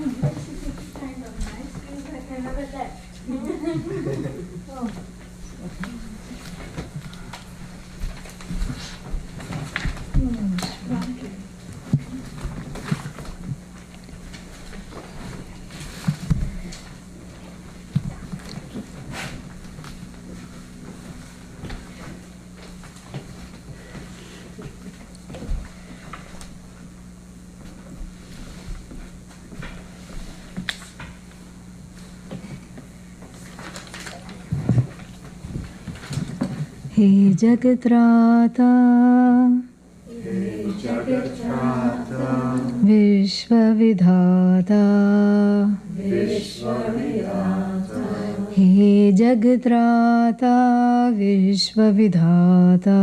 kind of nice. I can never that. Oh. हे जगत्राता विश्वविधाता हे जगत्राता विश्वविधाता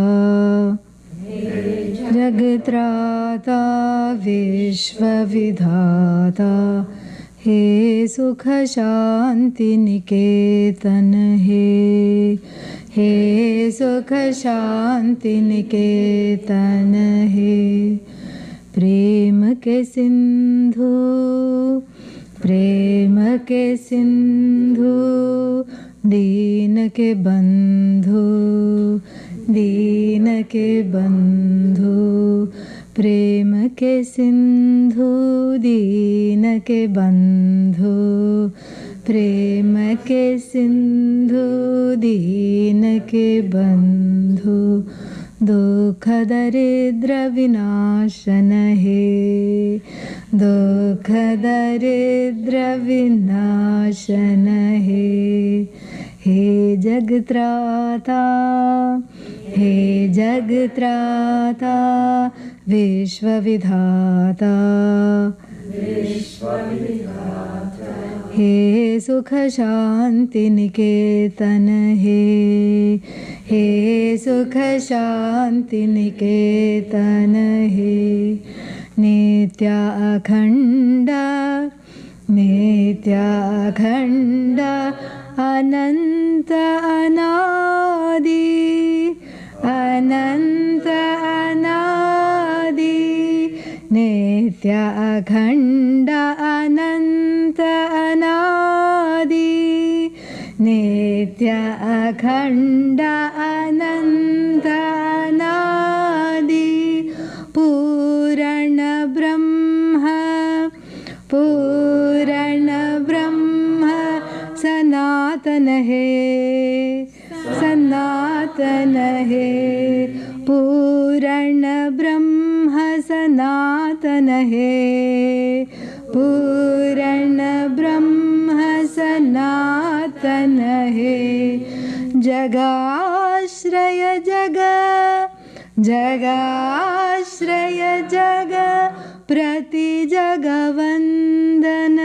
जगत्राता विश्वविधाता हे सुख शांति निकेतन हे सुख शांति निकेतन हे प्रेम के सिंधु दीन के बंधु प्रेम के सिंधु दीन के बंधु प्रेम के सिंधु दीन के बंधु दुख दरिद्र विनाशन हे दुख दरिद्र विनाशन हे जगत्राता विश्वविधाता हे सुख शांति निकेतन हे सुख शांति निकेतन हे नित्य अखंड अनंत अनादि नित्य अखंड अनंत अनादि नित्य अखंड अनंत अनादि पूर्ण ब्रह्म सनातन है पूर्ण ब्रह्म सनातन है पूर्ण ब्रह्म सनातन है जगाश्रय प्रति जगवंदन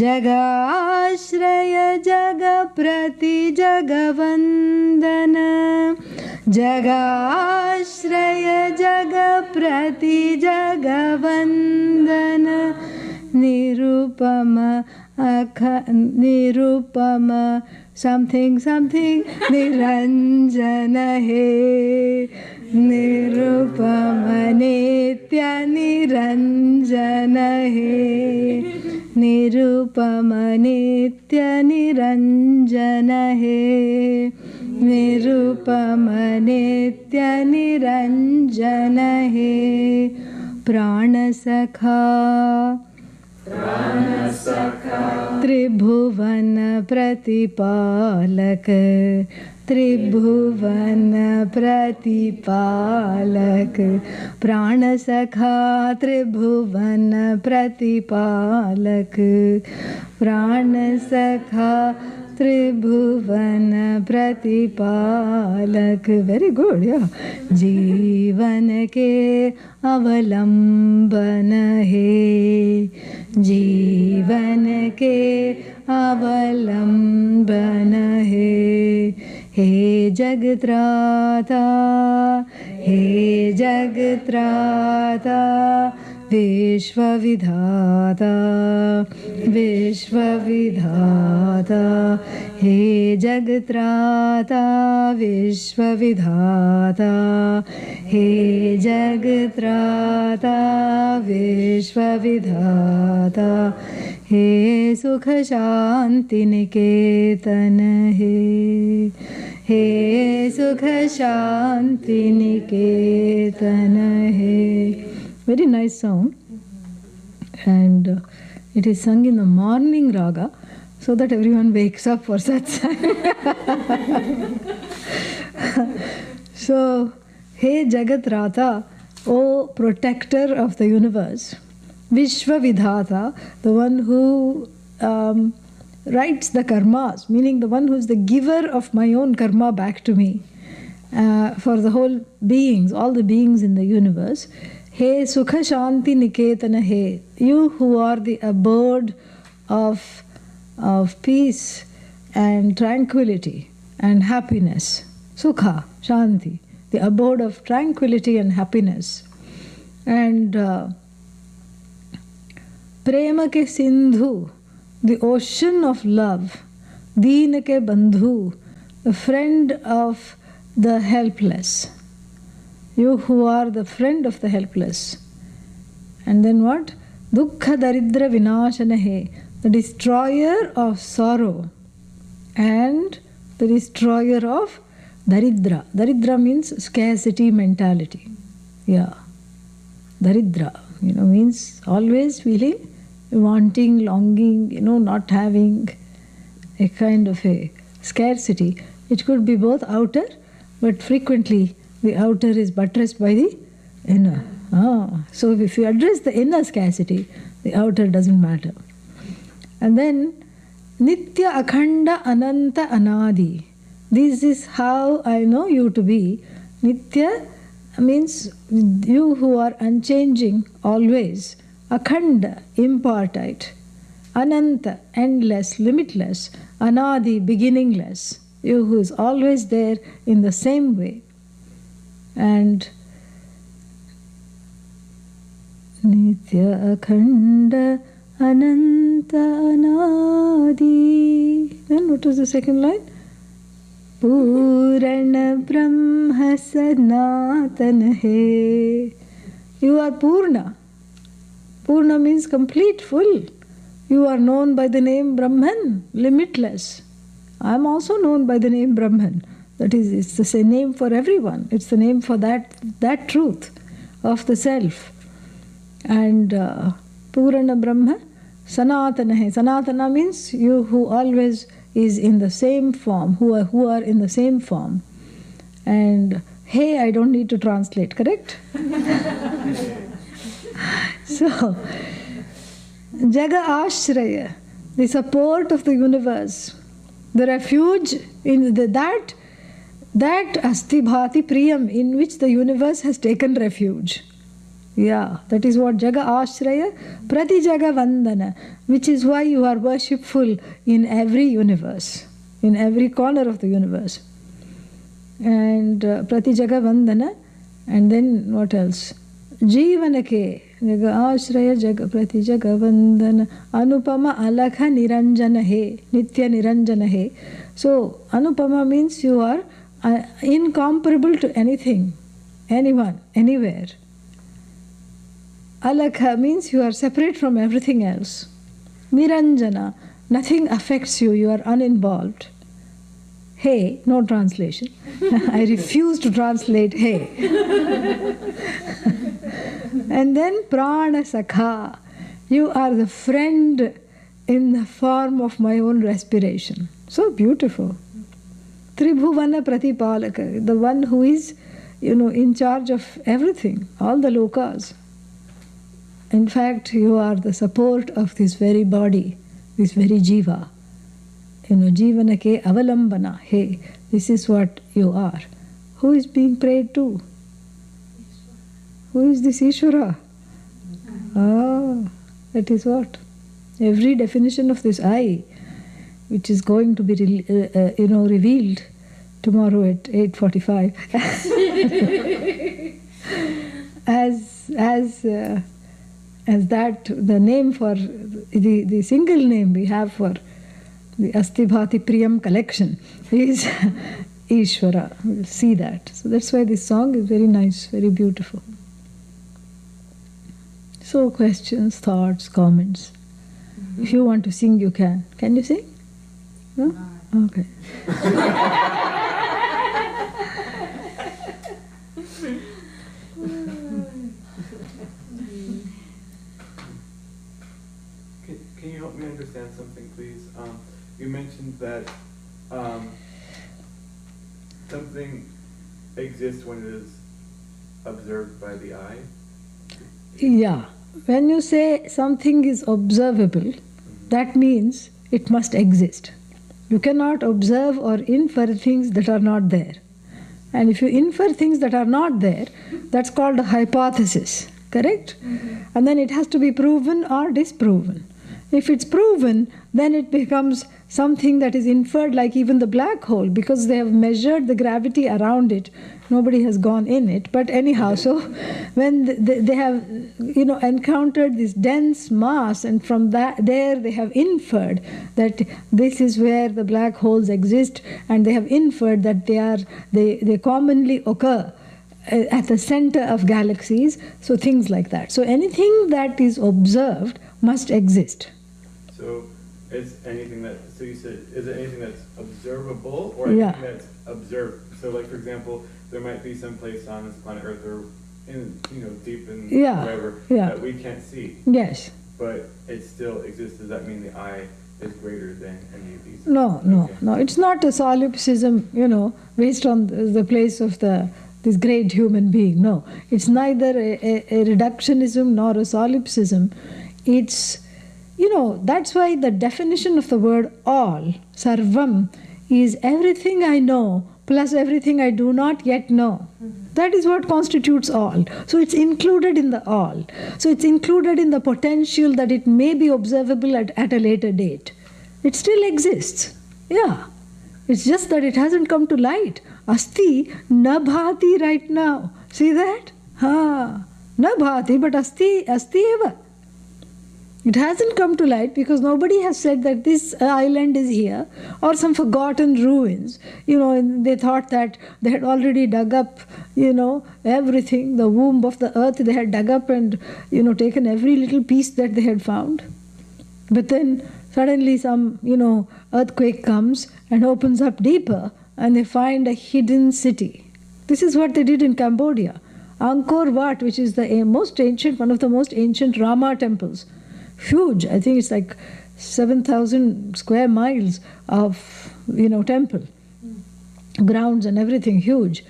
जगाश्रय प्रति जगवंदन जगाश्रय प्रति जगवंदन निरुपम something निरंजन है निरुपम नित्य निरंजन है निरुपम नित्य निरंजन है निरुपम नित्य निरंजन है प्राण सखा त्रिभुवन प्रतिपालक प्राण सखा त्रिभुवन प्रतिपालक प्राण सखा त्रिभुवन प्रतिपालक वेरी गुड या जीवन के अवलंबन है जीवन के अवलंबन है हे जगत्राता विश्वविधाता विश्वविधाता हे जगत्राता विश्वविधाता हे जगत्राता विश्वविधाता हे सुख शांति निकेतन हे सुख शांति निकेतन हे. Very nice song, and it is sung in the morning raga so that everyone wakes up for satsang. So, Hey Jagat Rata, O protector of the universe, Vishwa Vidhata, the one who writes the karmas, meaning the one who is the giver of my own karma back to me, for the whole beings, all the beings in the universe. Hey Sukha Shanti Niketana He, you who are the abode of peace and tranquility and happiness. Sukha, Shanti, the abode of tranquility and happiness. And Prema ke Sindhu, the ocean of love. Deen ke Bandhu, the friend of the helpless. You who are the friend of the helpless. And then what? Dukkha Daridra Vinashana He, the destroyer of sorrow and the destroyer of Daridra. Daridra means scarcity mentality. Yeah. Daridra, means always feeling wanting, longing, not having a kind of a scarcity. It could be both outer, but frequently the outer is buttressed by the inner. So if you address the inner scarcity, the outer doesn't matter. And then Nitya Akhanda Ananta Anadi. This is how I know you to be. Nitya means you who are unchanging always. Akhanda, impartite. Ananta, endless, limitless. Anadi, beginningless. You who is always there in the same way. And Nitya Akhanda Ananta Anadi. Then what was the second line? Purana Brahma Sanatana He. You are Purna. Purna means complete, full. You are known by the name Brahman, limitless. I am also known by the name Brahman. That is, it's the same name for everyone. It's the name for that truth of the self. And Purana Brahma Sanatana He. Sanatana means you who always is in the same form, who are in the same form. And hey, I don't need to translate, correct? So, Jaga Ashraya, the support of the universe, the refuge in that Asti Bhati Priyam, in which the universe has taken refuge. Yeah, that is what Jaga Ashraya, Prati Jaga Vandana, which is why you are worshipful in every universe, in every corner of the universe. And Prati Jaga Vandana, and then what else? Jivanake, Jaga Ashraya, Jaga Prati Jaga Vandana, Anupama Alakha Niranjana He, Nitya Niranjana He. So, Anupama means you are incomparable to anything, anyone, anywhere. Alakha means you are separate from everything else. Niranjana, nothing affects you, you are uninvolved. Hey, no translation. I refuse to translate hey. And then Prana Sakha, you are the friend in the form of my own respiration. So beautiful. Tribhuvana Pratipalaka, the one who is, in charge of everything, all the lokas. In fact, you are the support of this very body, this very jiva. Jivana ke avalambana. Hey, this is what you are. Who is being prayed to? Who is this Ishvara? That is what? Every definition of this I, which is going to be revealed tomorrow at 8:45. as as that the name for the single name we have for the Asti Bhati Priyam collection is Ishvara. We'll see that. So that's why this song is very nice, very beautiful. So questions, thoughts, comments. If you want to sing, you can. Can you sing? No? Okay. Can you help me understand something, please? You mentioned that something exists when it is observed by the eye. Yeah. When you say something is observable, that means it must exist. You cannot observe or infer things that are not there. And if you infer things that are not there, that's called a hypothesis, correct? And then it has to be proven or disproven. If it's proven, then it becomes something that is inferred, like even the black hole, because they have measured the gravity around it. Nobody has gone in it, but anyhow, so when they have, encountered this dense mass, and from there they have inferred that this is where the black holes exist, and they have inferred that they commonly occur at the center of galaxies, so things like that. So anything that is observed must exist. So is anything that, so you said, is it anything that's observable or anything that's observed? So like, for example, there might be some place on this planet Earth or in, deep in wherever that we can't see. Yes. But it still exists. Does that mean the eye is greater than any of these? No. It's not a solipsism, based on the place of this great human being. No. It's neither a reductionism nor a solipsism. It's, that's why the definition of the word all, sarvam, is everything I know plus everything I do not yet know. That is what constitutes all. So it's included in the all. So it's included in the potential that it may be observable at a later date. It still exists. Yeah. It's just that it hasn't come to light. Asti na bhati right now. See that? Na bhati, but asti eva. It hasn't come to light because nobody has said that this island is here, or some forgotten ruins. They thought that they had already dug up, everything, the womb of the earth they had dug up and, taken every little piece that they had found. But then suddenly some, earthquake comes and opens up deeper and they find a hidden city. This is what they did in Cambodia. Angkor Wat, which is the most ancient, one of the most ancient Rama temples. Huge. I think it's like 7,000 square miles of, temple. Grounds and everything, huge.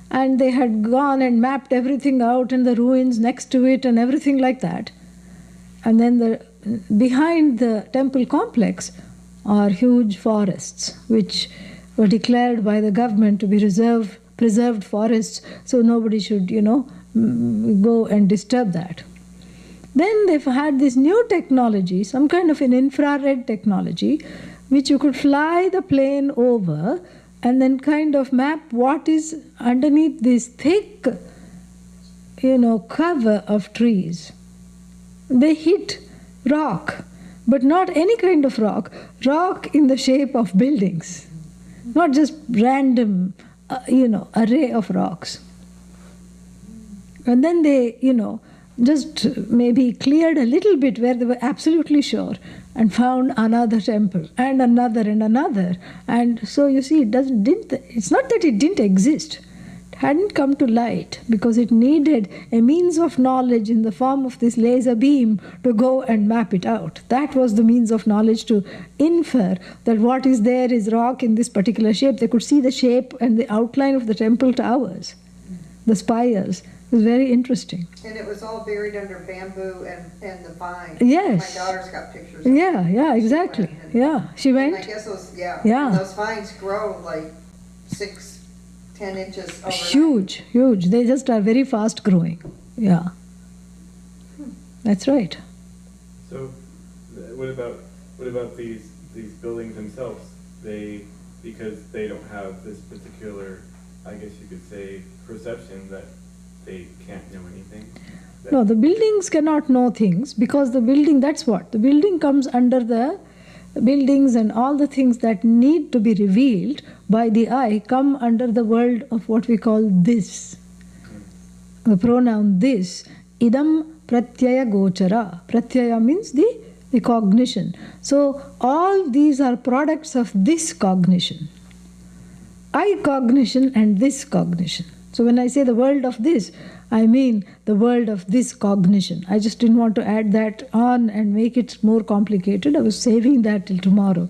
And they had gone and mapped everything out and the ruins next to it and everything like that. And then behind the temple complex are huge forests, which were declared by the government to be preserved forests, so nobody should, go and disturb that. Then they've had this new technology, some kind of an infrared technology, which you could fly the plane over and then kind of map what is underneath this thick, cover of trees. They hit rock, but not any kind of rock in the shape of buildings, not just random, array of rocks. And then they, just maybe cleared a little bit where they were absolutely sure and found another temple and another and another. And so you see, it's not that it didn't exist. It hadn't come to light because it needed a means of knowledge in the form of this laser beam to go and map it out. That was the means of knowledge to infer that what is there is rock in this particular shape. They could see the shape and the outline of the temple towers, the spires. It was very interesting. And it was all buried under bamboo and the vine. Yes. My daughter's got pictures. Yeah, exactly. She went. And I guess those, Yeah. those vines grow like 6-10 inches overnight. Huge. They just are very fast growing. Yeah. That's right. So, what about these buildings themselves? Because they don't have this particular, I guess you could say, perception that they can't know anything. No, the buildings cannot know things because the building, that's what. The building comes under the buildings and all the things that need to be revealed by the I come under the world of what we call this. The pronoun this. Idam pratyaya gochara. Pratyaya means the cognition. So all these are products of this cognition. I cognition and this cognition. So when I say the world of this, I mean the world of this cognition. I just didn't want to add that on and make it more complicated. I was saving that till tomorrow.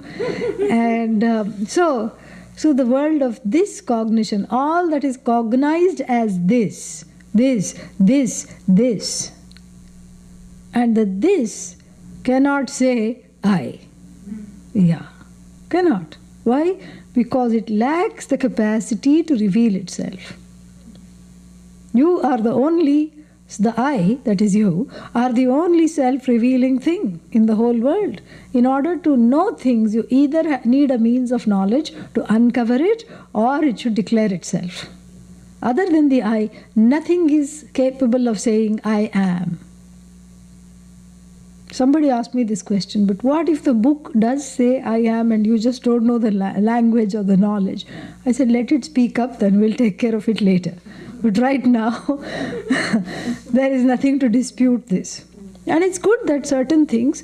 And so the world of this cognition, all that is cognized as this. And the this cannot say I. Yeah, cannot. Why? Because it lacks the capacity to reveal itself. You are the I, that is you, are the only self-revealing thing in the whole world. In order to know things, you either need a means of knowledge to uncover it, or it should declare itself. Other than the I, nothing is capable of saying I am. Somebody asked me this question, but what if the book does say I am and you just don't know the language or the knowledge? I said, let it speak up, then we'll take care of it later. But right now, there is nothing to dispute this. And it's good that certain things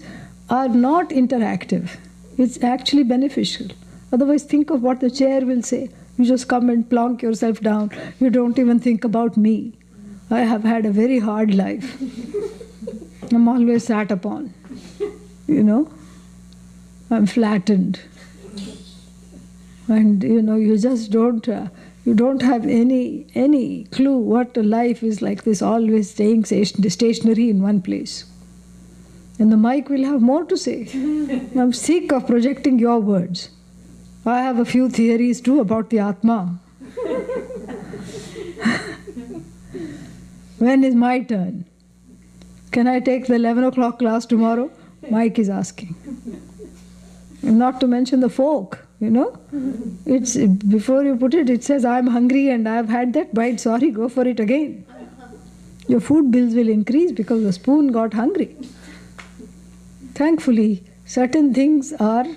are not interactive. It's actually beneficial. Otherwise, think of what the chair will say. You just come and plonk yourself down. You don't even think about me. I have had a very hard life. I'm always sat upon. I'm flattened. And you just don't have any clue what a life is like this, always staying stationary in one place. And the mic will have more to say. I'm sick of projecting your words. I have a few theories too about the Atma. When is my turn? Can I take the 11 o'clock class tomorrow? Mike is asking. And not to mention the folk, It's before you put it, it says, I'm hungry and I've had that bite. Sorry, go for it again. Your food bills will increase because the spoon got hungry. Thankfully, certain things are,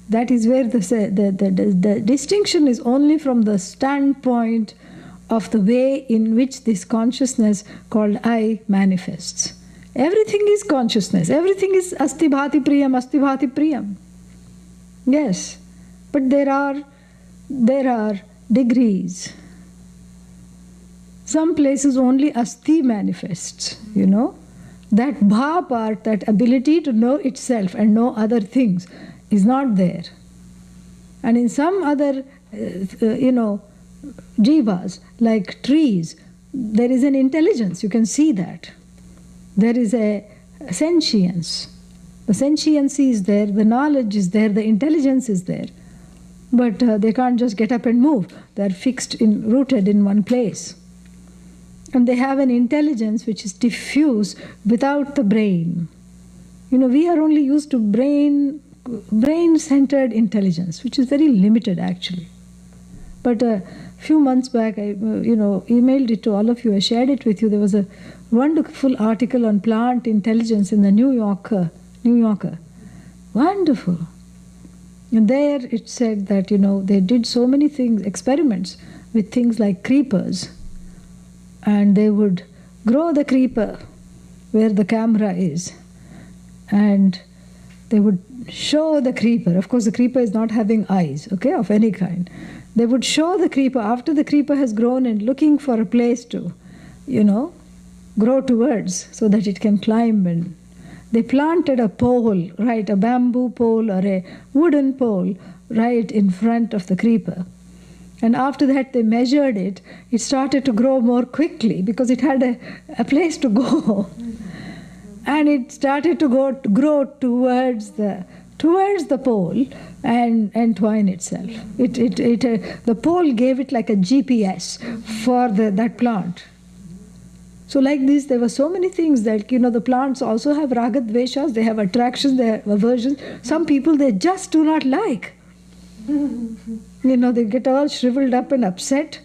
that is where the distinction is only from the standpoint of the way in which this consciousness called I manifests. Everything is consciousness. Everything is asti bhati priyam. Yes. But there are degrees. Some places only asti manifests, That bha part, that ability to know itself and know other things is not there. And in some other, jivas, like trees, there is an intelligence. You can see that. There is a sentience. The sentiency is there, the knowledge is there, the intelligence is there. But they can't just get up and move. They're rooted in one place. And they have an intelligence which is diffuse without the brain. We are only used to brain-centered intelligence, which is very limited actually. But a few months back, I emailed it to all of you, I shared it with you. There was a wonderful article on plant intelligence in the New Yorker. Wonderful. And there it said that, they did so many things, experiments with things like creepers. And they would grow the creeper where the camera is. And they would show the creeper. Of course, the creeper is not having eyes, of any kind. They would show the creeper after the creeper has grown and looking for a place to, grow towards so that it can climb. And they planted a pole, right, a bamboo pole or a wooden pole right in front of the creeper. And after that they measured it. It started to grow more quickly because it had a place to go. And it started to grow towards the pole and twine itself. The pole gave it like a GPS for that plant. So like this, there were so many things that, the plants also have raga dveshas, they have attractions, they have aversions. Some people they just do not like. They get all shriveled up and upset.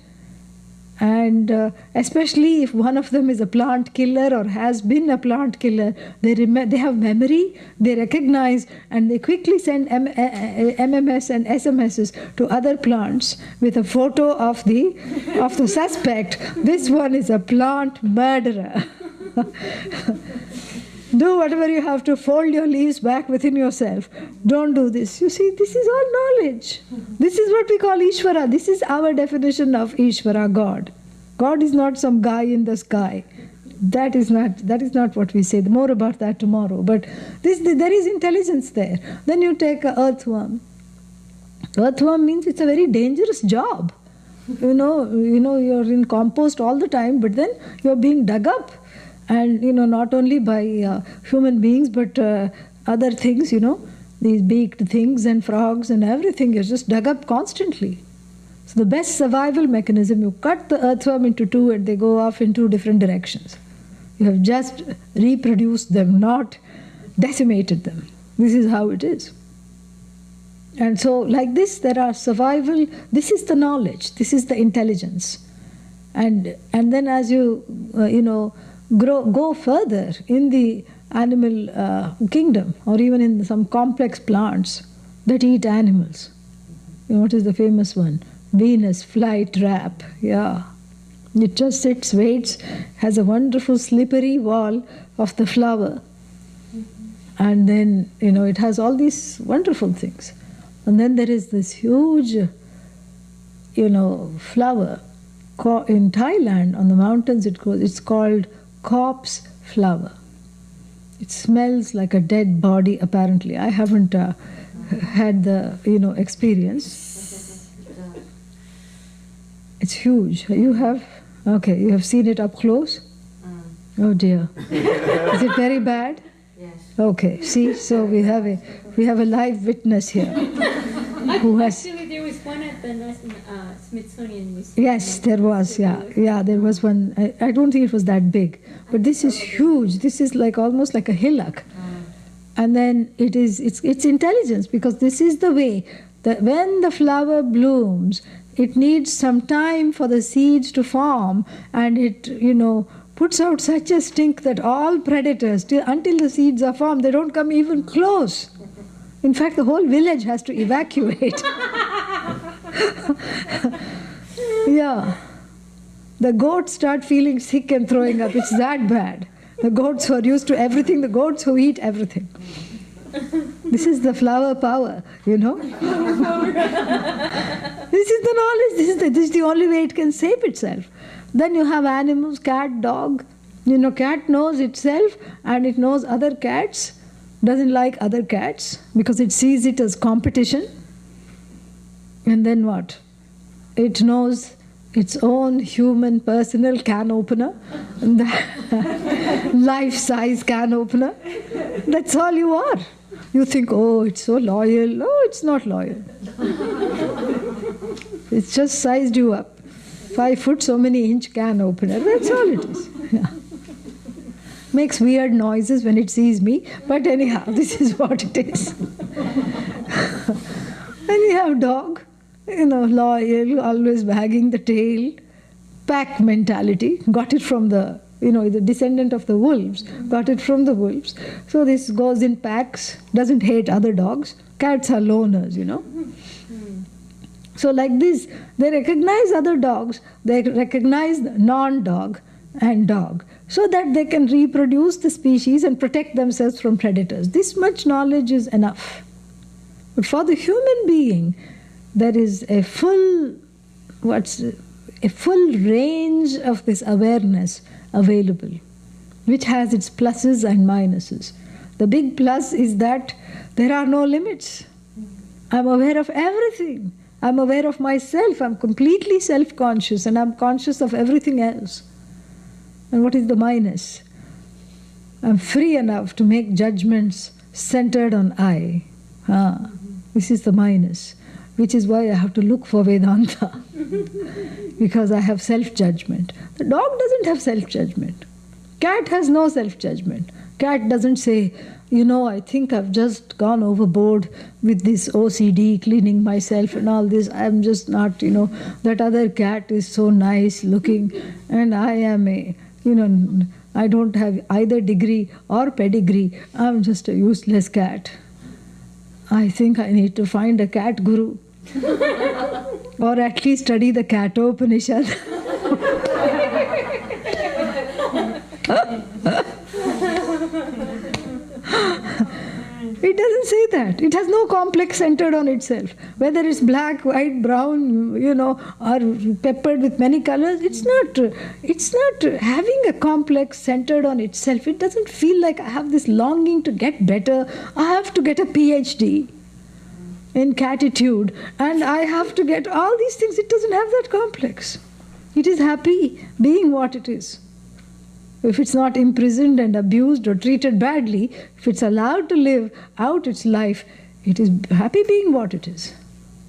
And especially if one of them is a plant killer or has been a plant killer, they have memory, they recognize, and they quickly send MMS and SMSs to other plants with a photo of the suspect. This one is a plant murderer. Do whatever you have to, fold your leaves back within yourself. Don't do this. You see, this is all knowledge. This is what we call Ishvara. This is our definition of Ishvara, God. God is not some guy in the sky. That is not what we say. More about that tomorrow. But there is intelligence there. Then you take an earthworm. Earthworm means it's a very dangerous job. You know, you're in compost all the time, but then you're being dug up. And, not only by human beings, but other things, these beaked things and frogs and everything is just dug up constantly. So the best survival mechanism, you cut the earthworm into two and they go off in two different directions. You have just reproduced them, not decimated them. This is how it is. And so like this, there are survival, this is the knowledge, this is the intelligence. And then as you, go further in the animal kingdom, or even in some complex plants that eat animals. What is the famous one? Venus flytrap. Yeah. It just sits, waits, has a wonderful slippery wall of the flower. And then, it has all these wonderful things. And then there is this huge, flower. In Thailand, on the mountains, it's called corpse flower. It smells like a dead body, apparently. I haven't had the, experience. It's huge. You have? Okay, you have seen it up close? Oh dear. Is it very bad? Yes. Okay, see, so we have a live witness here. Who has... Actually, there was one at the Smithsonian Museum. Yes, there was, yeah. Yeah, there was one. I don't think it was that big. But this is huge. This is almost like a hillock. And then it's intelligence, because this is the way that when the flower blooms, it needs some time for the seeds to form, and it, puts out such a stink that all predators, until the seeds are formed, they don't come even close. In fact, the whole village has to evacuate. Yeah. The goats start feeling sick and throwing up. It's that bad. The goats who are used to everything, the goats who eat everything. This is the flower power, This is the knowledge. This is the only way it can save itself. Then you have animals, cat, dog. Cat knows itself and it knows other cats. Doesn't like other cats because it sees it as competition. And then what? It knows its own human personal can opener, life-size can opener. That's all you are. You think, oh, it's so loyal. No, it's not loyal. It's just sized you up. 5 foot, so many inch can opener. That's all it is. Yeah. Makes weird noises when it sees me, but anyhow, this is what it is. And you have dog, loyal, always wagging the tail, pack mentality, got it from the, the descendant of the wolves, got it from the wolves. So this goes in packs, doesn't hate other dogs. Cats are loners, So like this, they recognize other dogs, they recognize non-dog and dog, so that they can reproduce the species and protect themselves from predators. This much knowledge is enough. But for the human being, there is a full range of this awareness available, which has its pluses and minuses. The big plus is that there are no limits. I'm aware of everything. I'm aware of myself. I'm completely self-conscious, and I'm conscious of everything else. And what is the minus? I'm free enough to make judgments centered on I. This is the minus, which is why I have to look for Vedanta, because I have self-judgment. The dog doesn't have self-judgment. Cat has no self-judgment. Cat doesn't say, I think I've just gone overboard with this OCD, cleaning myself and all this. I'm just not, that other cat is so nice looking and I am I don't have either degree or pedigree. I'm just a useless cat. I think I need to find a cat guru. Or at least study the Kathopanishad. It doesn't say that. It has no complex centered on itself. Whether it's black, white, brown, or peppered with many colors, it's not having a complex centered on itself. It doesn't feel like I have this longing to get better. I have to get a PhD in catitude, and I have to get all these things. It doesn't have that complex. It is happy being what it is. If it's not imprisoned and abused or treated badly, if it's allowed to live out its life, it is happy being what it is.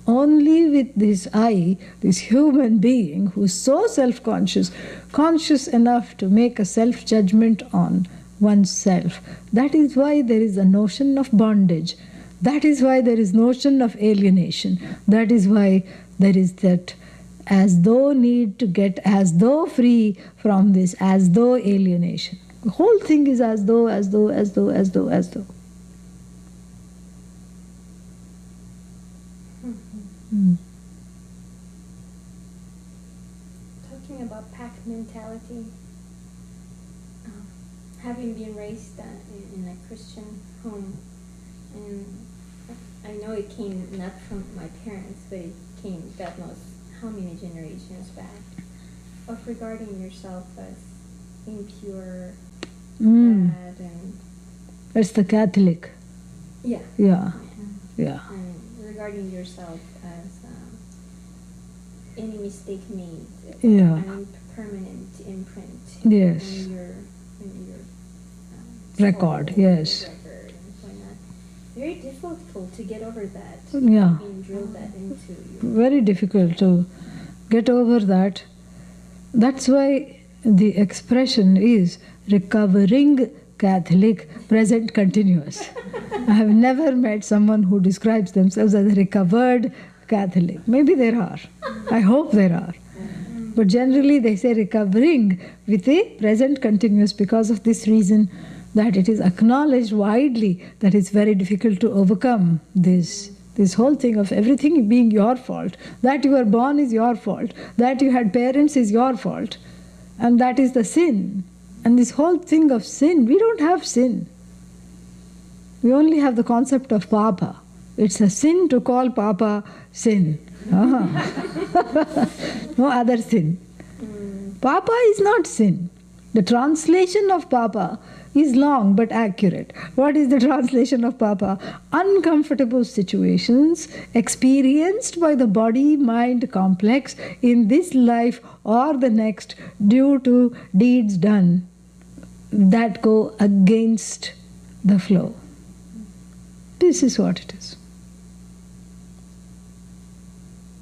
Only with this I, this human being who is so self-conscious, conscious enough to make a self-judgment on oneself. That is why there is a notion of bondage. That is why there is notion of alienation. That is why there is that as though need to get as though free from this as though alienation. The whole thing is as though. Talking about pack mentality, having been raised in a Christian home, and I know it came not from my parents, but it came, God knows, how many generations back, of regarding yourself as impure, bad, and it's the Catholic. Yeah. And regarding yourself as any mistake made, an permanent imprint. Yes. In your record. soul, Yes. Record and whatnot. Very difficult to get over that. Yeah. And drill that into you. Very difficult to get over that. That's why the expression is recovering Catholic, present continuous. I have never met someone who describes themselves as a recovered Catholic. Maybe there are. I hope there are. But generally they say recovering with a present continuous because of this reason that it is acknowledged widely that it's very difficult to overcome this whole thing of everything being your fault. That you were born is your fault. That you had parents is your fault. And that is the sin. And this whole thing of sin, we don't have sin. We only have the concept of Papa. It's a sin to call Papa sin. No other sin. Papa is not sin. The translation of Papa is long but accurate. What is the translation of Papa? Uncomfortable situations experienced by the body-mind complex in this life or the next due to deeds done that go against the flow. This is what it is.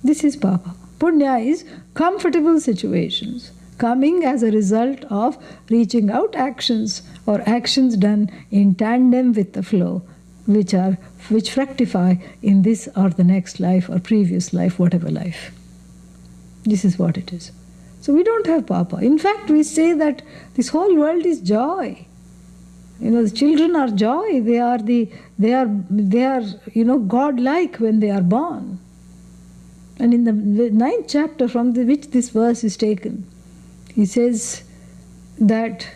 This is Papa. Punya is comfortable situations coming as a result of reaching out actions or actions done in tandem with the flow, which fructify in this or the next life or previous life, whatever life. This is what it is. So we don't have Papa. In fact, we say that this whole world is joy. The children are joy. They are God-like when they are born. And in the 9th chapter from which this verse is taken, he says that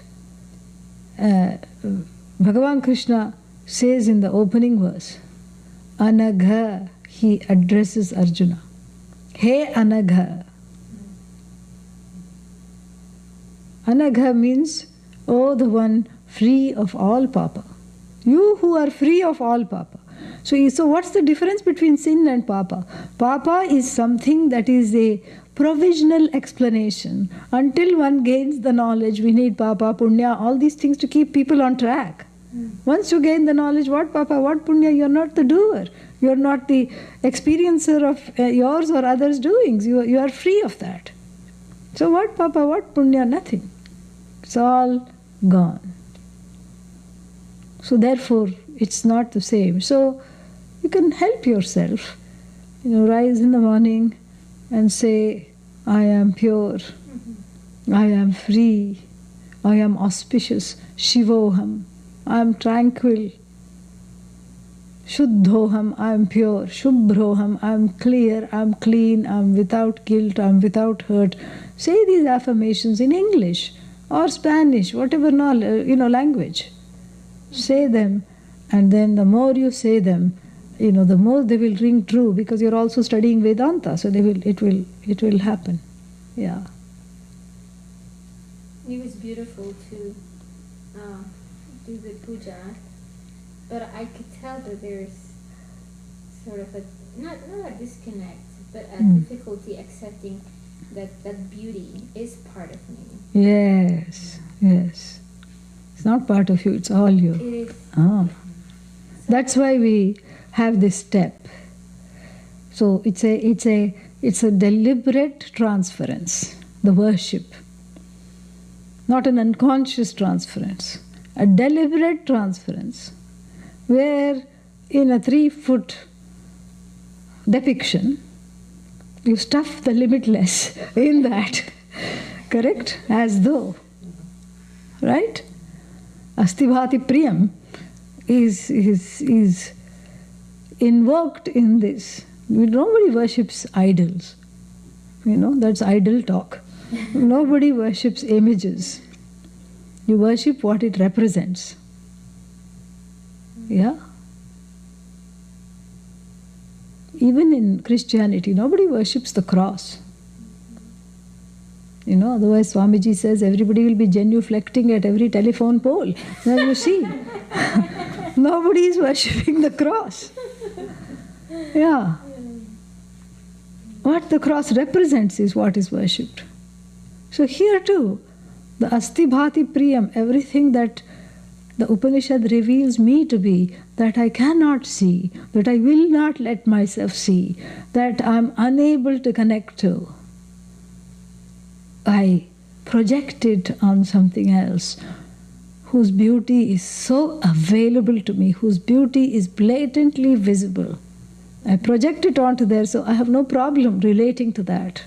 Bhagavan Krishna says in the opening verse, Anagha, he addresses Arjuna. Hey Anagha. Anagha means, oh, the one free of all Papa. You who are free of all Papa. So what's the difference between sin and Papa? Papa is something that is a provisional explanation. Until one gains the knowledge, we need Papa, Punya, all these things to keep people on track. Once you gain the knowledge, what Papa, what Punya, you're not the doer. You're not the experiencer of yours or others' doings. You are free of that. So what Papa, what Punya, nothing. It's all gone. So therefore, it's not the same. So you can help yourself. Rise in the morning and say, I am pure, I am free, I am auspicious, Shivoham, I am tranquil, Shuddhoham, I am pure, Shubhroham, I am clear, I am clean, I am without guilt, I am without hurt. Say these affirmations in English or Spanish, whatever language. Say them, and then the more you say them, the more they will ring true, because you're also studying Vedanta, so it will happen. Yeah. It was beautiful to do the puja, but I could tell that there's sort of not a disconnect, but a difficulty accepting that beauty is part of me. Yes. It's not part of you, it's all you. It is. That's why we have this step. So it's a deliberate transference, the worship. Not an unconscious transference, a deliberate transference, where in a 3-foot depiction, you stuff the limitless in that, correct? As though, right? Astivhati Priyam is invoked in this. Nobody worships idols. That's idol talk. Nobody worships images. You worship what it represents. Yeah? Even in Christianity, nobody worships the cross. Otherwise Swamiji says everybody will be genuflecting at every telephone pole. Now you see, nobody is worshipping the cross. Yeah. What the cross represents is what is worshipped. So here too, the Astivhati Priyam, everything that the Upanishad reveals me to be, that I cannot see, that I will not let myself see, that I am unable to connect to, I project it on something else whose beauty is so available to me, whose beauty is blatantly visible. I project it onto there, so I have no problem relating to that.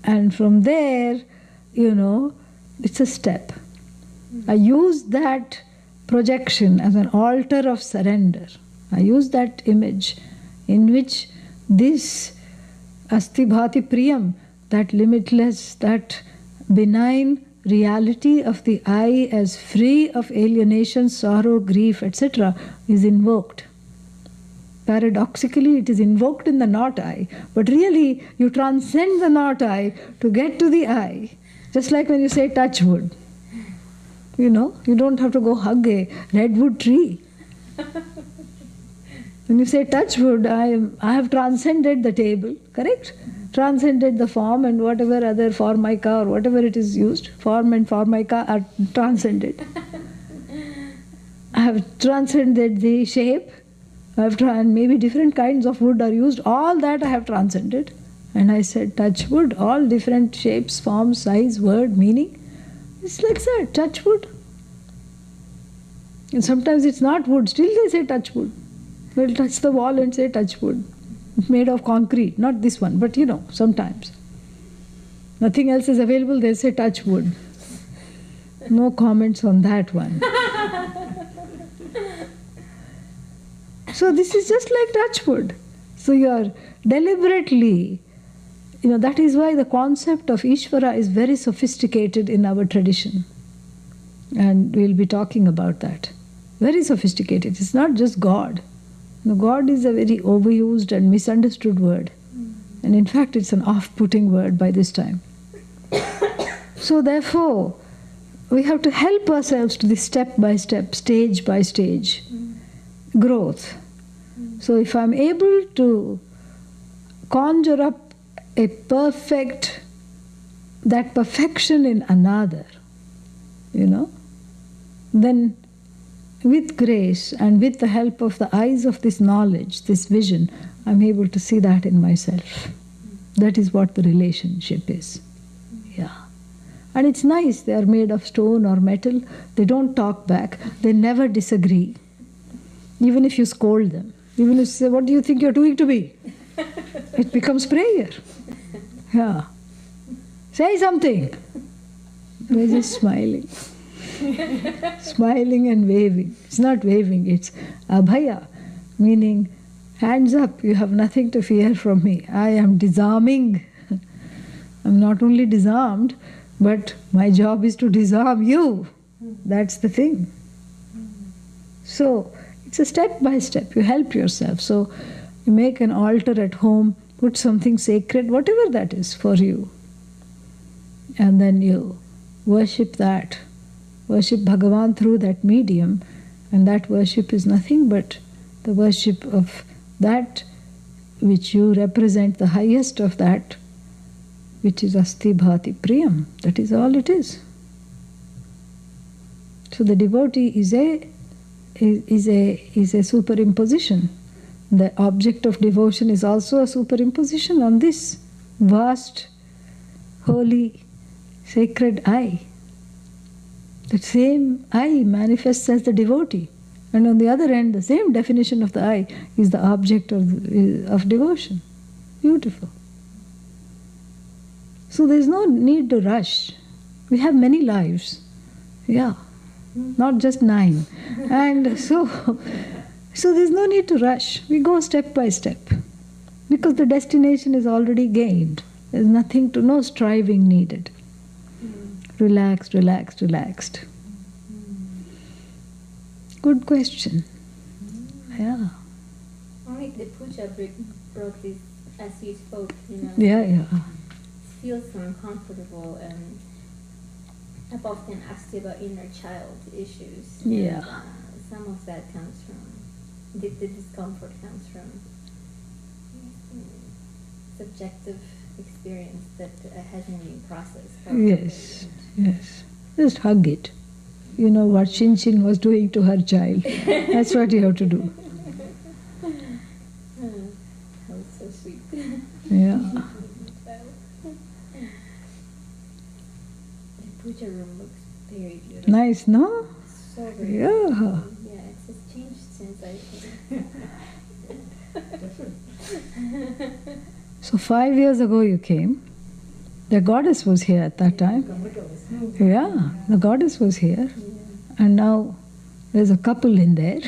And from there, it's a step. I use that projection as an altar of surrender. I use that image in which this Astivhati Priyam, that limitless, that benign reality of the I as free of alienation, sorrow, grief, etc. is invoked. Paradoxically, it is invoked in the not I, but really you transcend the not I to get to the I. Just like when you say touch wood. You don't have to go hug a redwood tree. When you say touch wood, I have transcended the table, correct? Transcended the form and whatever other formica or whatever it is used. Form and formica are transcended. I have transcended the shape. Maybe different kinds of wood are used. All that I have transcended. And I said touch wood, all different shapes, forms, size, word, meaning. It's like that, touch wood. And sometimes it's not wood, still they say touch wood. They'll touch the wall and say touch wood. It's made of concrete, not this one, but sometimes. Nothing else is available, they'll say touch wood. No comments on that one. So this is just like touch wood. So you are deliberately, that is why the concept of Ishvara is very sophisticated in our tradition. And we'll be talking about that. Very sophisticated. It's not just God. God is a very overused and misunderstood word. And in fact, it's an off-putting word by this time. So therefore, we have to help ourselves to this step-by-step, stage-by-stage growth. So if I'm able to conjure up that perfection in another, then with grace and with the help of the eyes of this knowledge, this vision, I'm able to see that in myself. That is what the relationship is. Yeah. And it's nice. They are made of stone or metal. They don't talk back. They never disagree. Even if you scold them. Even if you say, what do you think you're doing to me? It becomes prayer. Yeah. Say something. They're just smiling. Smiling and waving. It's not waving, it's abhaya, meaning hands up, you have nothing to fear from me. I am disarming. I'm not only disarmed, but my job is to disarm you. That's the thing. So, it's a step by step. You help yourself. So, you make an altar at home, put something sacred, whatever that is for you. And then you worship that. Worship Bhagavan through that medium. And that worship is nothing but the worship of that which you represent, the highest of that, which is Asti Bhati Priyam. That is all it is. So the devotee is a superimposition. The object of devotion is also a superimposition on this vast, holy, sacred I. That same I manifests as the devotee. And on the other end, the same definition of the I is the object of devotion. Beautiful. So there is no need to rush. We have many lives. Yeah. Not just 9. And so there's no need to rush. We go step by step. Because the destination is already gained. There's nothing to, no striving needed. Relaxed, relaxed, relaxed. Good question. Yeah. Only the puja broke this as you spoke, Yeah. It feels so uncomfortable, and I've often asked you about inner child issues. Yeah. And, some of that comes from, the discomfort comes from subjective experience that hasn't been processed. Yes. Just hug it. You know what Shin Shin was doing to her child. That's what you have to do. That was so sweet. Yeah. The puja room looks very beautiful. Nice, no? So very Yeah. beautiful. Yeah, it's just changed since I came. So 5 years ago you came. The goddess was here at that time. Yeah, the goddess was here. And now there's a couple in there.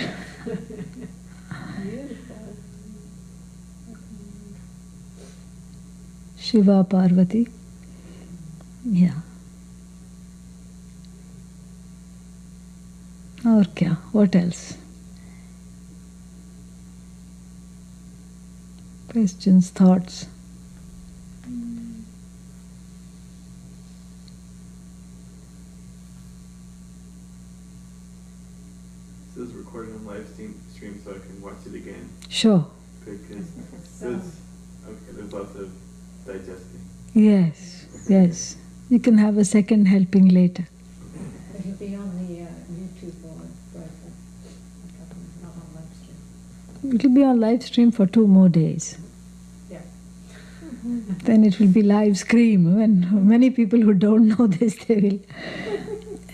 Shiva, Parvati. Yeah. Aur kya? What else? Questions, thoughts? This is recorded on live stream so I can watch it again. Sure. Because there's lots of digesting. Yes. You can have a second helping later. It'll be on the YouTube or not on live stream. It will be on live stream for 2 more days. Yeah. Then it will be live stream. When many people who don't know this, they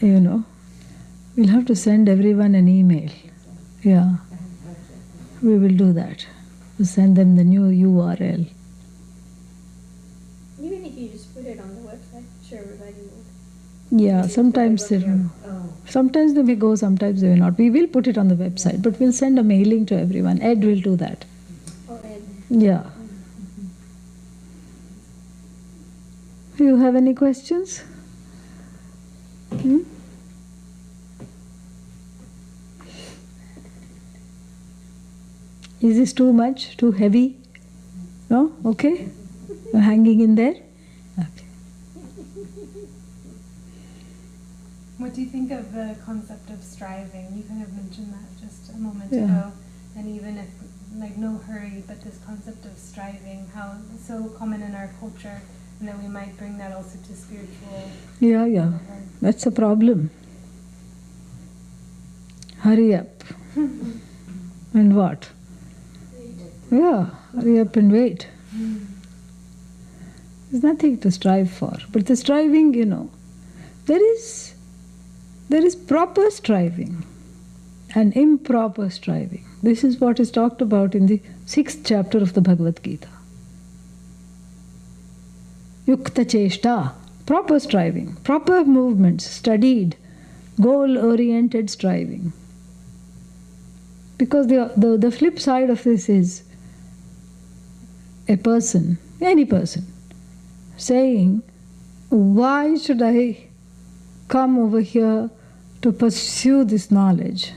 will, we'll have to send everyone an email. Yeah, we will do that. We'll send them the new URL. Even if you just put it on the website, sure everybody will. Yeah, sometimes they will. Sometimes they may go, sometimes they will not. We will put it on the website, but we'll send a mailing to everyone. Ed will do that. Oh, Ed. Yeah. You have any questions? Is this too much? Too heavy? No? Okay? You're hanging in there? Okay. What do you think of the concept of striving? You kind of mentioned that just a moment Yeah. ago. And even if, no hurry, but this concept of striving, how it's so common in our culture, and that we might bring that also to spiritual. Yeah. That's a problem. Hurry up. And what? Yeah, hurry up and wait. There's nothing to strive for. But the striving, there is proper striving and improper striving. This is what is talked about in the 6th chapter of the Bhagavad Gita. Yukta cheshta, proper striving, proper movements, studied, goal-oriented striving. Because the flip side of this is a person, any person, saying, why should I come over here to pursue this knowledge?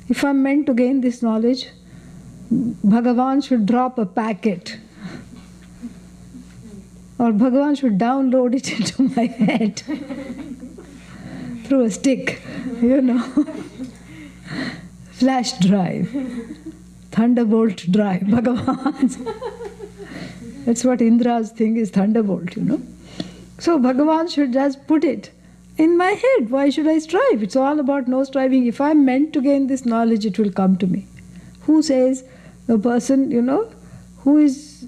If I'm meant to gain this knowledge, Bhagavan should drop a packet. Or Bhagavan should download it into my head through a stick, Flash drive, thunderbolt drive, Bhagavan's. That's what Indra's thing is, thunderbolt, So Bhagavan should just put it in my head. Why should I strive? It's all about no striving. If I'm meant to gain this knowledge, it will come to me. Who says the person, who is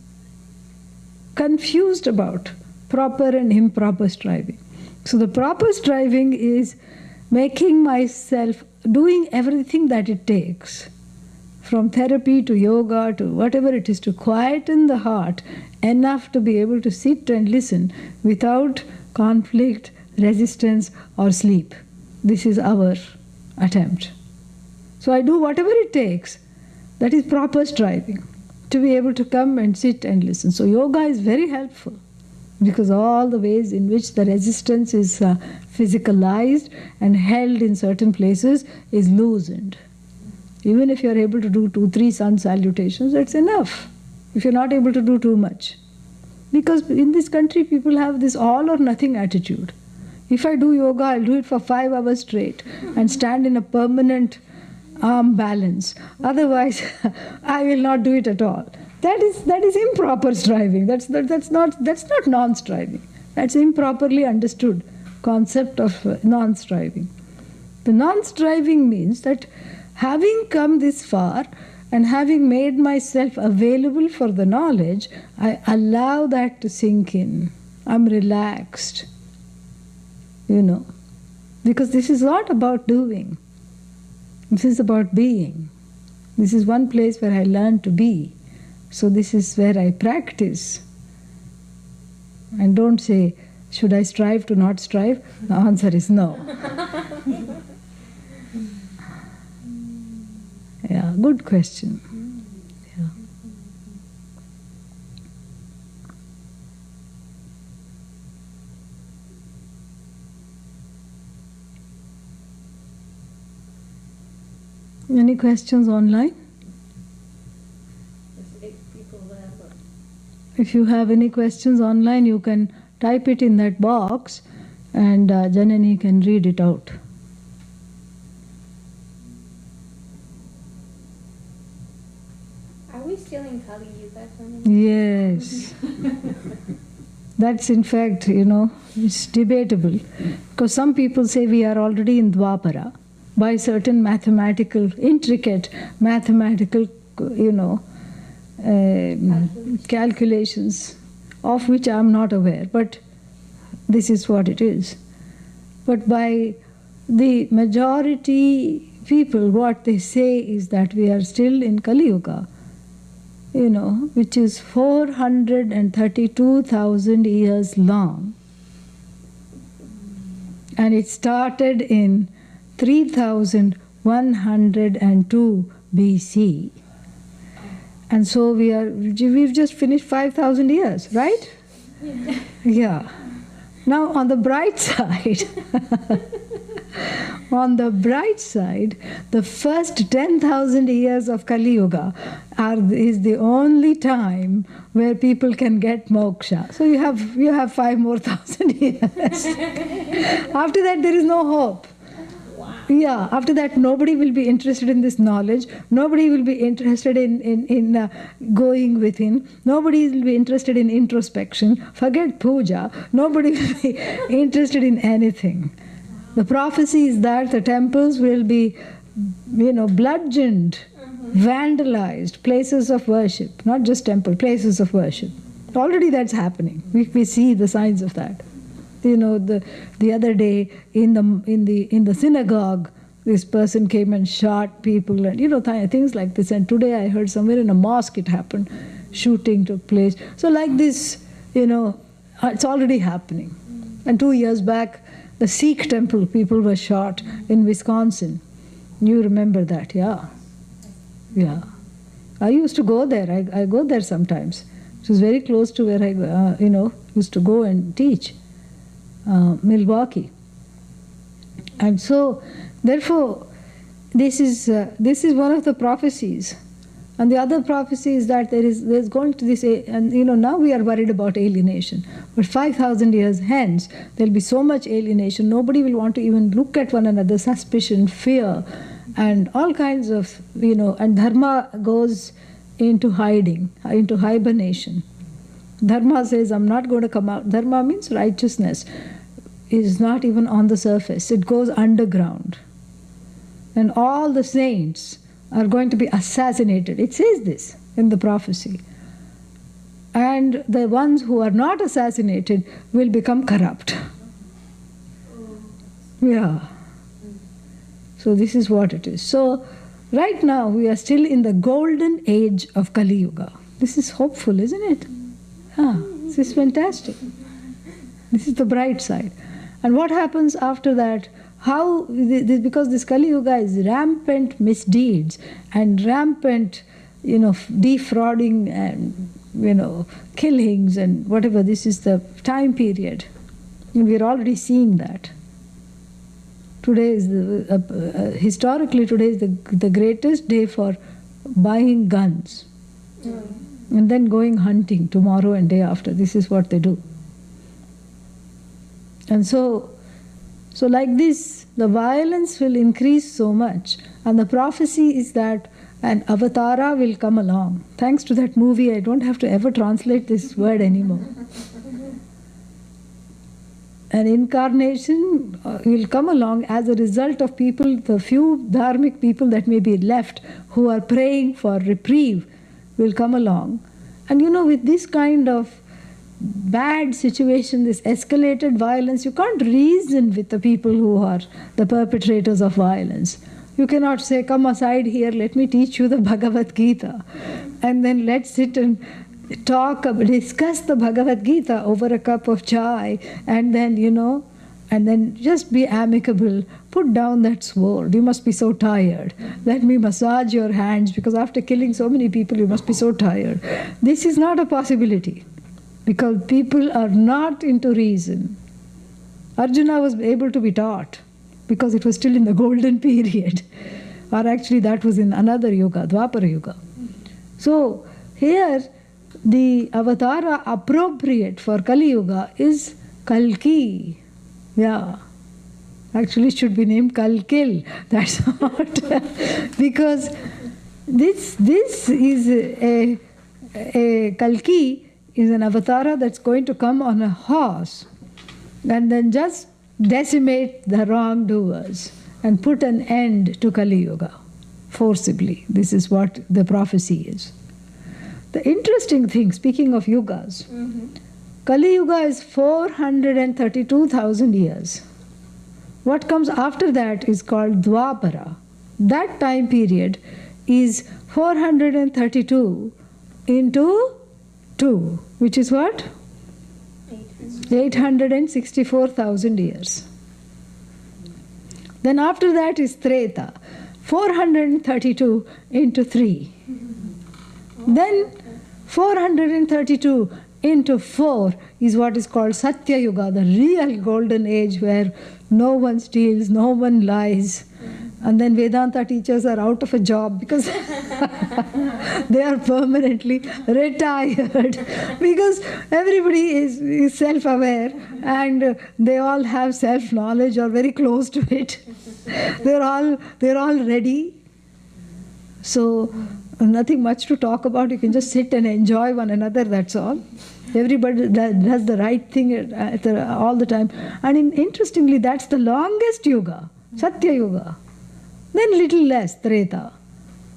confused about proper and improper striving? So the proper striving is making myself, doing everything that it takes, from therapy to yoga to whatever it is, to quieten the heart enough to be able to sit and listen without conflict, resistance or sleep. This is our attempt. So I do whatever it takes. That is proper striving, to be able to come and sit and listen. So yoga is very helpful, because all the ways in which the resistance is physicalized and held in certain places is loosened. Even if you're able to do 2-3 sun salutations, that's enough. If you're not able to do too much. Because in this country, people have this all or nothing attitude. If I do yoga, I'll do it for 5 hours straight and stand in a permanent arm balance. Otherwise, I will not do it at all. That is improper striving. That's not non-striving. That's improperly understood concept of non-striving. The non-striving means that having come this far and having made myself available for the knowledge, I allow that to sink in. I'm relaxed. Because this is not about doing. This is about being. This is one place where I learn to be. So this is where I practice. And don't say, should I strive to not strive? The answer is no. Yeah, good question. Yeah. Any questions online? If you have any questions online, you can type it in that box and Janani can read it out. Are we still in Kali Yuga, Swamini? Yes. That's in fact, it's debatable. Because some people say we are already in Dwapara by certain intricate mathematical, calculations of which I am not aware, but this is what it is. But by the majority people, what they say is that we are still in Kali Yuga, which is 432,000 years long. And it started in 3102 BC. And so we've just finished 5,000 years, right? Yeah. Now on the bright side, the first 10,000 years of Kali Yuga is the only time where people can get moksha. So you have 5,000 more years. After that, there is no hope. Yeah, after that, nobody will be interested in this knowledge. Nobody will be interested in going within. Nobody will be interested in introspection. Forget puja. Nobody will be interested in anything. The prophecy is that the temples will be, bludgeoned, vandalized, places of worship. Not just temple, places of worship. Already that's happening. We see the signs of that. the other day in the synagogue, this person came and shot people and things like this. And today I heard somewhere in a mosque it happened, shooting took place. So like this, it's already happening. And 2 years back, the Sikh temple, people were shot in Wisconsin. You remember that, yeah? Yeah. I used to go there. I go there sometimes. It was very close to where I, used to go and teach, Milwaukee. And so, therefore, this is one of the prophecies. And the other prophecy is that there's going to this, and now we are worried about alienation. But 5,000 years hence, there'll be so much alienation. Nobody will want to even look at one another, suspicion, fear, and all kinds of, and dharma goes into hiding, into hibernation. Dharma says, I'm not going to come out. Dharma means righteousness is not even on the surface. It goes underground. And all the saints are going to be assassinated. It says this in the prophecy. And the ones who are not assassinated will become corrupt. Yeah. So this is what it is. So right now we are still in the golden age of Kali Yuga. This is hopeful, isn't it? This is fantastic. This is the bright side. And what happens after that? Because this Kali Yuga is rampant misdeeds and rampant, defrauding and, killings and whatever. This is the time period. And we're already seeing that. Today is historically today is the greatest day for buying guns. And then going hunting tomorrow and day after. This is what they do. And so like this, the violence will increase so much. And the prophecy is that an avatara will come along. Thanks to that movie, I don't have to ever translate this word anymore. An incarnation will come along as a result of people, the few dharmic people that may be left who are praying for reprieve will come along. And with this kind of bad situation, this escalated violence, you can't reason with the people who are the perpetrators of violence. You cannot say, come aside here, let me teach you the Bhagavad Gita. And then let's sit and discuss the Bhagavad Gita over a cup of chai, and then just be amicable. Put down that sword. You must be so tired. Let me massage your hands, because after killing so many people, you must be so tired. This is not a possibility, because people are not into reason. Arjuna was able to be taught, because it was still in the golden period. Or actually that was in another yuga, Dwapara Yuga. So here, the avatara appropriate for Kali Yuga is Kalki. Yeah. Actually it should be named Kalkil. That's what. Because this is a Kalki is an avatara that's going to come on a horse and then just decimate the wrongdoers and put an end to Kali Yuga forcibly. This is what the prophecy is. The interesting thing, speaking of yugas, Kali Yuga is 432,000 years. What comes after that is called Dwapara. That time period is 432 into 2, which is what? 864,000 years. Then after that is Treta, 432 into 3. Then 432 into 4 is what is called Satya Yuga, the real golden age where no one steals, no one lies. And then Vedanta teachers are out of a job because they are permanently retired because everybody is self-aware and they all have self-knowledge or very close to it. They're all ready. So nothing much to talk about. You can just sit and enjoy one another, that's all. Everybody does the right thing all the time. And interestingly, that's the longest yuga, Satya Yuga. Then little less, Treta.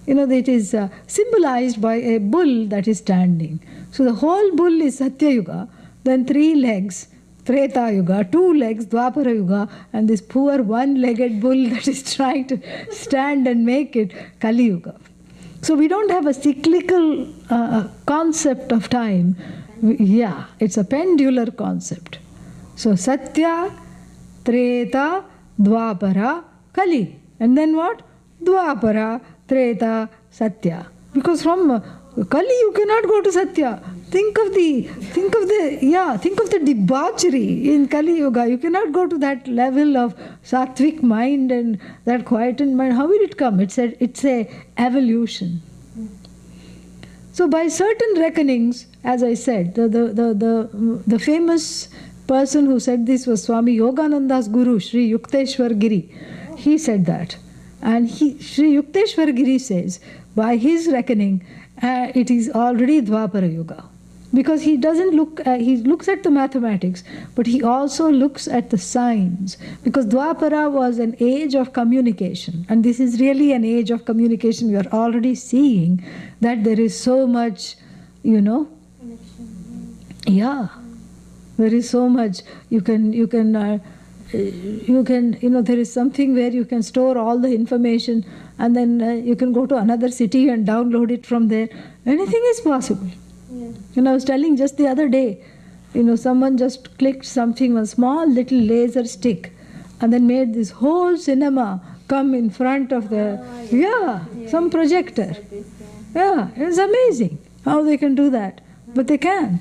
It is symbolized by a bull that is standing. So the whole bull is Satya Yuga, then 3 legs, Treta Yuga, 2 legs, Dwapara Yuga, and this poor one-legged bull that is trying to stand and make it, Kali Yuga. So we don't have a cyclical concept of time. Yeah, it's a pendular concept. So Satya, Treta, Dwapara, Kali. And then what? Dwapara, Treta, Satya. Because from Kali you cannot go to Satya. Think of the debauchery in Kali Yuga. You cannot go to that level of sattvic mind and that quietened mind. How will it come? It's a evolution. So by certain reckonings, as I said, the famous person who said this was Swami Yogananda's guru, Sri Yukteswar Giri. He said that. And Sri Yukteswar Giri says, by his reckoning, it is already Dwapara Yuga. Because he doesn't look, he looks at the mathematics, but he also looks at the signs. Because Dwapara was an age of communication, and this is really an age of communication. We are already seeing that there is so much, there is so much. There is something where you can store all the information, and then you can go to another city and download it from there. Anything is possible. And I was telling just the other day, someone just clicked something, a small little laser stick, and then made this whole cinema come in front of some projector. Yeah, it's amazing how they can do that, but they can.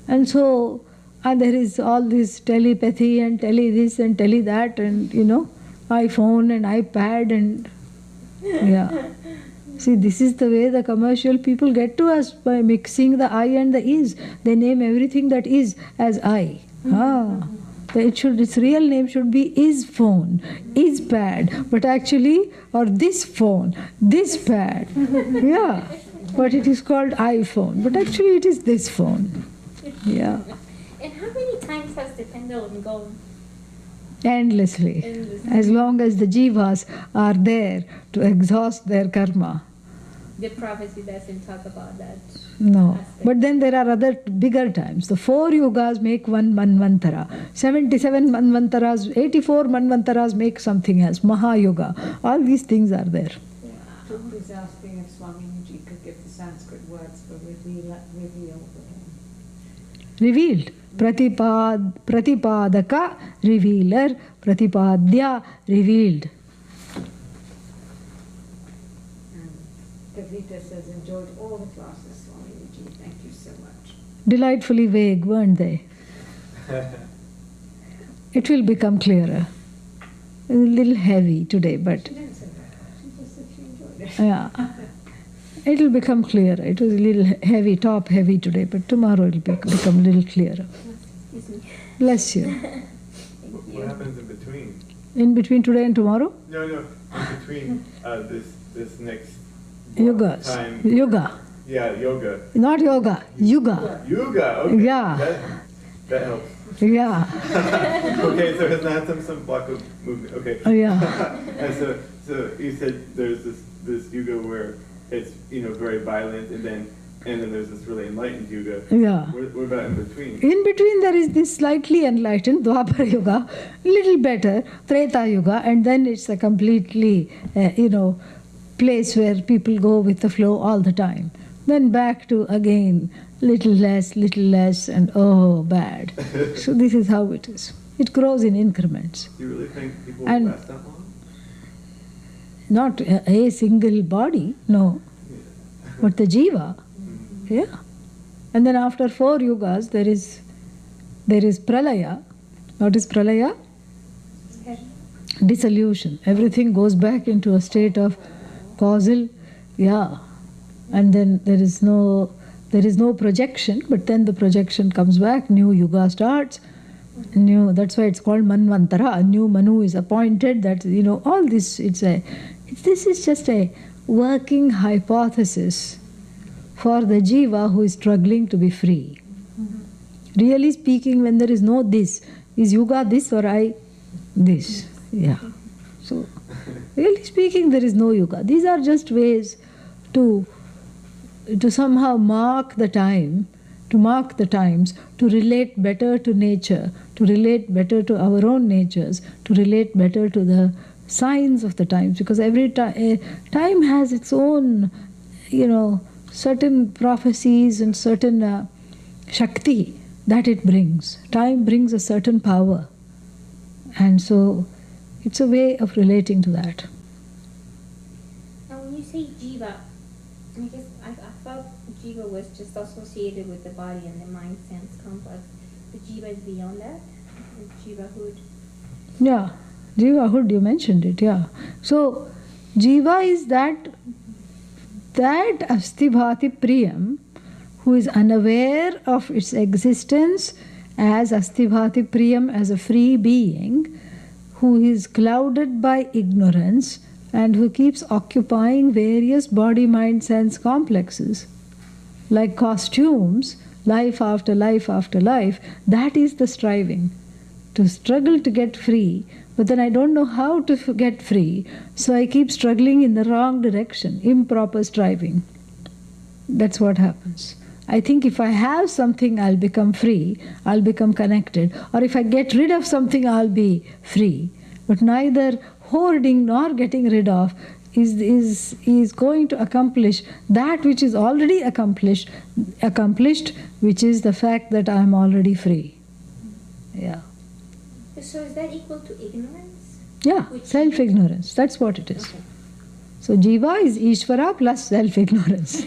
And so, and there is all this telepathy and tele this and tele that, and iPhone and iPad and See, this is the way the commercial people get to us, by mixing the I and the is. They name everything that is as I. Its real name should be is phone, is pad, but actually, or this phone, this pad. But it is called iPhone, but actually it is this phone. And how many times has the pendulum gone? Endlessly. As long as the jivas are there to exhaust their karma. The prophecy doesn't talk about that. No. Aspect. But then there are other bigger times. The 4 yugas make one manvantara. 77 manvantaras, 84 manvantaras make something else. Mahayuga. All these things are there. Truth is asking if Swamini could give the Sanskrit words for revealed. Revealed. Pratipadaka, revealer. Pratipadya, revealed. Kavita says, enjoyed all the classes, Swamini. Thank you so much. Delightfully vague, weren't they? It will become clearer. A little heavy today, but She didn't say that. She just said she enjoyed it. it will become clearer. It was a little heavy, top heavy today, but tomorrow it will become a little clearer. Excuse me. Bless you. What happens in between? In between today and tomorrow? No, in between this next Yugas. time. Yoga. Yeah, yoga. Not yoga. Yuga. Yoga. Okay. Yeah. That helps. Yeah. Okay, so it's not some block of movement. Okay. Yeah. And so you said there's this yuga where it's very violent, and then there's this really enlightened yuga. Yeah. What about in between? In between there is this slightly enlightened Dwapara Yuga, little better Treta Yuga, and then it's a completely place where people go with the flow all the time. Then back to again little less, and oh bad. So this is how it is. It grows in increments. Do you really think people And- will last that long? Not a single body, no, but the jiva. Yeah. And then after 4 yugas there is pralaya. What is pralaya? Dissolution. Everything goes back into a state of causal, and then there is no projection, but then the projection comes back, new yuga starts, that's why it's called manvantara. A new manu is appointed. That all this. This is just a working hypothesis for the jiva who is struggling to be free. Really speaking, when there is no this, is yuga this or I this? Yeah. So, really speaking, there is no yuga. These are just ways to somehow mark the time to mark the times, to relate better to nature, to relate better to our own natures, to relate better to the signs of the times, because every time has its own, certain prophecies and certain shakti that it brings. Time brings a certain power. And so it's a way of relating to that. Now when you say jiva, I guess I thought jiva was just associated with the body and the mind sense complex. But jiva is beyond that? Jivahood? Yeah, jivahood, you mentioned it, yeah. So jiva is that asthibhati priyam who is unaware of its existence as asthibhati priyam, as a free being, who is clouded by ignorance and who keeps occupying various body, mind, sense complexes. Like costumes, life after life after life, that is the striving. To struggle to get free, but then I don't know how to get free, so I keep struggling in the wrong direction, improper striving. That's what happens. I think if I have something, I'll become free, I'll become connected. Or if I get rid of something, I'll be free. But neither hoarding nor getting rid of is going to accomplish that which is already accomplished, which is the fact that I'm already free. Yeah. So is that equal to ignorance? Yeah, self-ignorance. That's what it is. Okay. So jiva is Ishvara plus self-ignorance.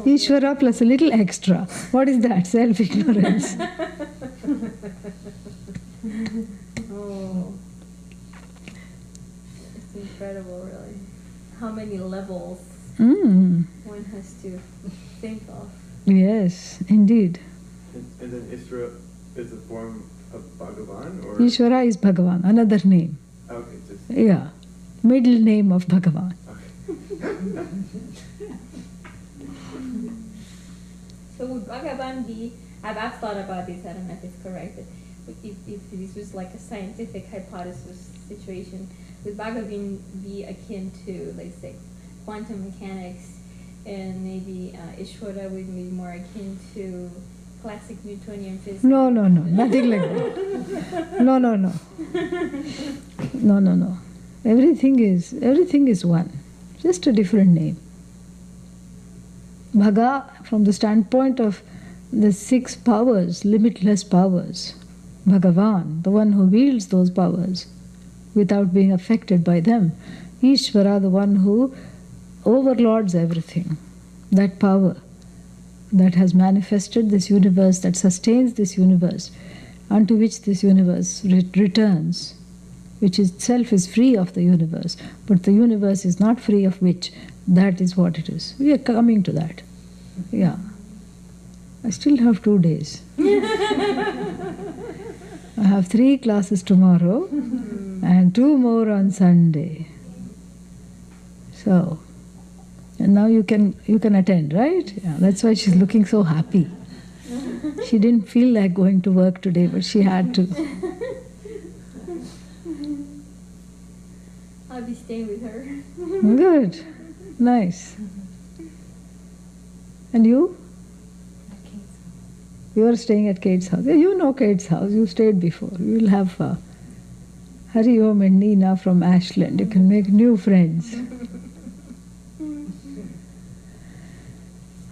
Ishvara plus a little extra. What is that? Self-ignorance. Oh, it's incredible, really. How many levels one has to think of. Yes, indeed. And then Ishvara is a form of Bhagavan, or Ishvara is Bhagavan, another name. okay, just Yeah, middle name of Bhagavan. okay. So would Bhagavan be, I've thought about this, I don't know if it's correct, but if this was like a scientific hypothesis situation, would Bhagavan be akin to, let's say, quantum mechanics, and maybe Ishvara would be more akin to classic Newtonian physics? No, nothing like that. No. Everything is one, just a different name. Bhaga, from the standpoint of the 6 powers, limitless powers, Bhagavan, the one who wields those powers without being affected by them. Ishvara, the one who overlords everything. That power that has manifested this universe, that sustains this universe, unto which this universe returns, which itself is free of the universe, but the universe is not free of which. That is what it is. We are coming to that. Yeah. I still have 2 days. I have 3 classes tomorrow and 2 more on Sunday. So, and now you can attend, right? Yeah, that's why she's looking so happy. She didn't feel like going to work today, but she had to. I'll be staying with her. Good. Nice. And you? You are staying at Kate's house. Yeah, you know Kate's house. You stayed before. You will have Hari Om and Nina from Ashland. You can make new friends.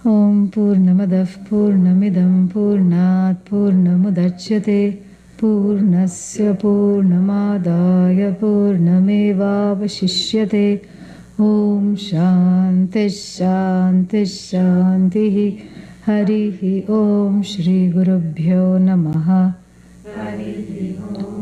Om Purnamadav Purnamidam Purnat Purnamudachyate Purnasya Purnamadaya Purnamevavashishyate. Om Shanti Shanti Shanti. Harihi Om Shri Gurubhyo Namaha. Harihi Om.